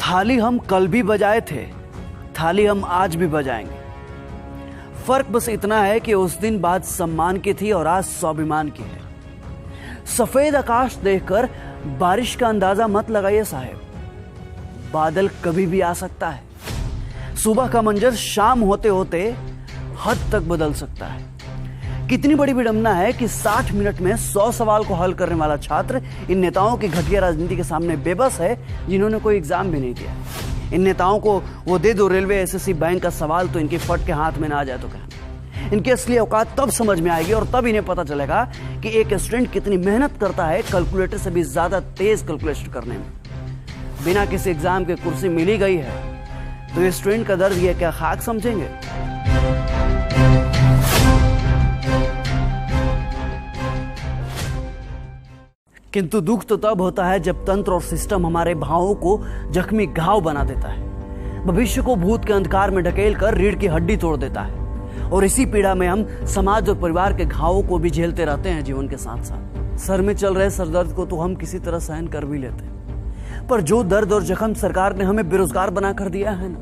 थाली हम कल भी बजाए थे, थाली हम आज भी बजाएंगे। फर्क बस इतना है कि उस दिन बात सम्मान की थी और आज स्वाभिमान की है। सफेद आकाश देखकर बारिश का अंदाजा मत लगाइए साहब, बादल कभी भी आ सकता है। सुबह का मंजर शाम होते होते हद तक बदल सकता है। कितनी बड़ी विडंबना है कि 60 मिनट में 100 सवाल को हल करने वाला छात्र इन नेताओं की घटिया राजनीति के सामने बेबस है, जिन्होंने कोई एग्जाम भी नहीं दिया। इन नेताओं को वो दे दो रेलवे, एसएससी, बैंक का सवाल तो इनके फट के हाथ में ना आ जाए तो क्या। इनकी असली औकात तब समझ में आएगी और तब इन्हें पता चलेगा कि एक स्टूडेंट कितनी मेहनत करता है कैलकुलेटर से भी ज्यादा तेज कैलकुलेशन करने में। बिना किसी एग्जाम की कुर्सी मिली गई है तो ये स्टूडेंट का दर्द ये क्या खाक समझेंगे। किंतु दुख तो तब होता है जब तंत्र और सिस्टम हमारे भावों को जख्मी घाव बना देता है, भविष्य को भूत के अंधकार में ढकेल कर रीढ़ की हड्डी तोड़ देता है। और इसी पीड़ा में हम समाज और परिवार के घावों को भी झेलते रहते हैं जीवन के साथ साथ। सर में चल रहे सरदर्द को तो हम किसी तरह सहन कर भी लेते हैं, पर जो दर्द और जख्म सरकार ने हमें बेरोजगार बना कर दिया है ना,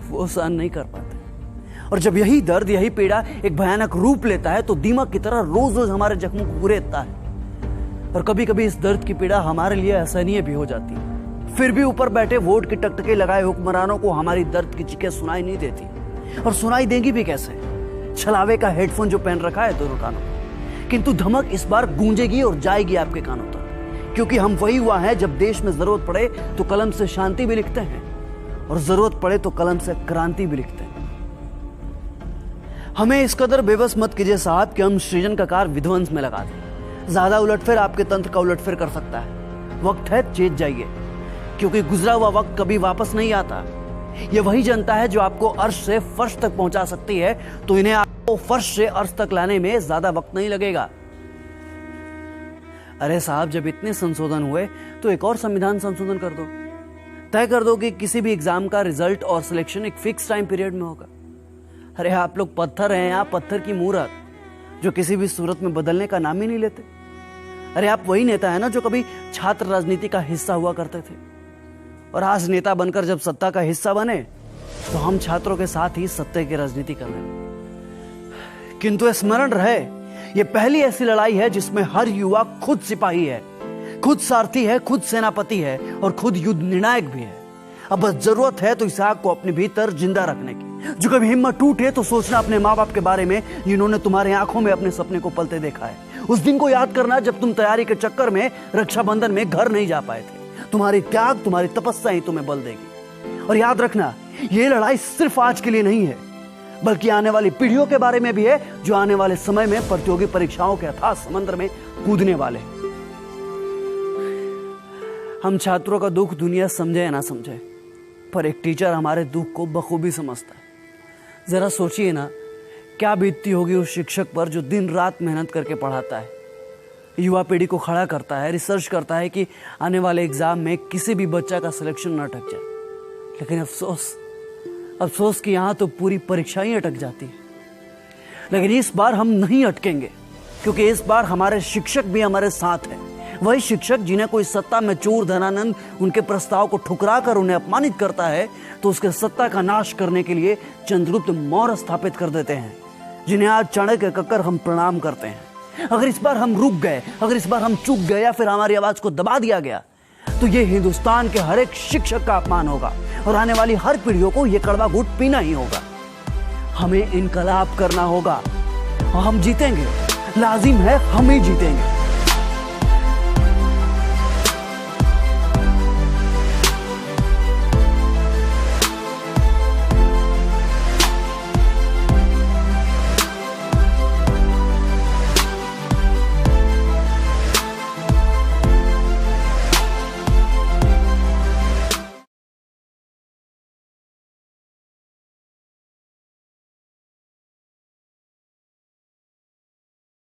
वो सहन नहीं कर पाते। और जब यही दर्द, यही पीड़ा एक भयानक रूप लेता है तो दीमक की तरह रोज रोज हमारे जख्मों को कुरेदता है। और कभी कभी इस दर्द की पीड़ा हमारे लिए असहनीय भी हो जाती है। फिर भी ऊपर बैठे वोट की टकटकी लगाए हुक्मरानों को हमारी दर्द की चीखें सुनाई नहीं देती, और सुनाई देंगी भी कैसे, छलावे का हेडफोन जो पहन रखा है दोनों कानों में। किंतु धमक इस बार गूंजेगी और जाएगी आपके कानों तक, क्योंकि हम वही हुआ है जब देश में जरूरत पड़े तो कलम से शांति भी लिखते हैं और जरूरत पड़े तो कलम से क्रांति भी लिखते हैं। हमें इस कदर बेबस मत कीजिए साहब कि हम सृजन का कार विध्वंस में लगा दें। ज्यादा उलटफेर आपके तंत्र का उलटफेर कर सकता है। वक्त है चेत जाइए, क्योंकि गुजरा हुआ वक्त कभी वापस नहीं आता। ये वही जनता है जो आपको अर्श से फर्श तक पहुंचा सकती है, तो इन्हें आपको फर्श से अर्श तक लाने में ज्यादा वक्त नहीं लगेगा। अरे साहब, जब इतने संशोधन हुए तो एक और संविधान संशोधन कर दो। तय कर दो कि किसी भी एग्जाम का रिजल्ट और सिलेक्शन एक फिक्स टाइम पीरियड में होगा। अरे आप लोग पत्थर हैं, आप पत्थर की मूरत जो किसी भी सूरत में बदलने का नाम ही नहीं लेते। अरे आप वही नेता है ना जो कभी छात्र राजनीति का हिस्सा हुआ करते थे, और आज नेता बनकर जब सत्ता का हिस्सा बने तो हम छात्रों के साथ ही सत्ता की राजनीति कर रहे हैं। किंतु स्मरण रहे, ये पहली ऐसी लड़ाई है जिसमें हर युवा खुद सिपाही है, खुद सारथी है, खुद सेनापति है और खुद युद्ध निर्णायक भी है। अब बस जरूरत है तो इस आग को अपने भीतर जिंदा रखने की। जो कभी हिम्मत टूटे तो सोचना अपने माँ बाप के बारे में जिन्होंने तुम्हारे आंखों में अपने सपने को पलते देखा है। उस दिन को याद करना जब तुम तैयारी के चक्कर में रक्षाबंधन में घर नहीं जा पाए थे। तुम्हारी त्याग, तुम्हारी तपस्या ही तुम्हें बल देगी। और याद रखना, ये लड़ाई सिर्फ आज के लिए नहीं है, बल्कि आने वाली पीढ़ियों के बारे में भी है, जो आने वाले समय में प्रतियोगी परीक्षाओं के अथाह समंदर में कूदने वाले। हम छात्रों का दुख दुनिया समझे या ना समझे, पर एक टीचर हमारे दुख को बखूबी समझता है। जरा सोचिए ना, क्या बीतती होगी उस शिक्षक पर जो दिन रात मेहनत करके पढ़ाता है, युवा पीढ़ी को खड़ा करता है, रिसर्च करता है कि आने वाले एग्जाम में किसी भी बच्चा का सिलेक्शन न अटक जाए। लेकिन अफसोस कि यहाँ तो पूरी परीक्षा ही अटक जाती है। लेकिन इस बार हम नहीं अटकेंगे, क्योंकि इस बार हमारे शिक्षक भी हमारे साथ हैं। वही शिक्षक जिन्हें कोई सत्ता में चोर धनानंद उनके प्रस्ताव को ठुकरा कर उन्हें अपमानित करता है, तो उसके सत्ता का नाश करने के लिए चंद्रगुप्त मौर्य स्थापित कर देते हैं, जिन्हें आज चाणक्य कहकर हम प्रणाम करते हैं। अगर इस बार हम रुक गए, अगर इस बार हम चूक गए या फिर हमारी आवाज को दबा दिया गया, तो ये हिंदुस्तान के हर एक शिक्षक का अपमान होगा और आने वाली हर पीढ़ियों को यह कड़वा घूंट पीना ही होगा। हमें इनकलाब करना होगा और हम जीतेंगे। लाजिम है, हम ही जीतेंगे।